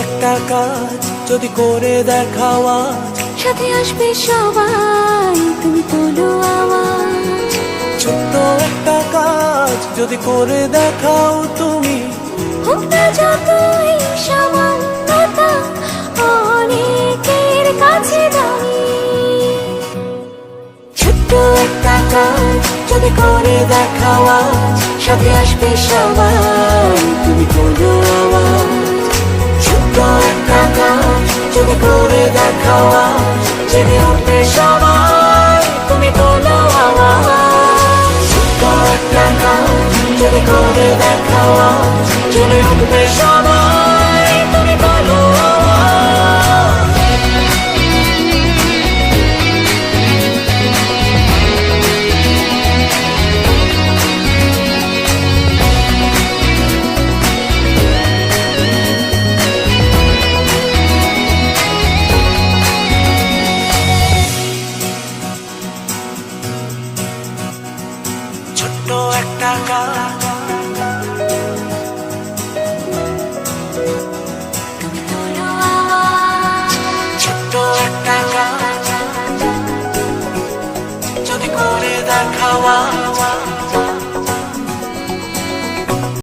একটা কাজ যদি করে দেখাও আজ, সাথে আসবে সবাই, তুমি তোলো আওয়াজ। ছোট্ট একটা কাজ যদি করে দেখাও তুমি, হোক না যতই সামান্যতা অনেকের কাছে দামি। ছোট্ট একটা কাজ যদি করে দেখাও আজ, সাথে আসবে সবাই, তুমি তোলো আওয়াজ। ছোট্ট একটা কাজ যদি করে দেখাও আজ, জেগে উঠবে সবাই, তুমি তোলো আওয়াজ। ছোট্ট একটা কাজ যদি করে দেখাও আজ, জেগে উঠবে সবাই, তুমি তোলো আওয়াজ। ছোট্ট একটা কাজ, তুমি তোলো আওয়াজ। ছোট্ট একটা কাজ যদি করে দেখাও আজ,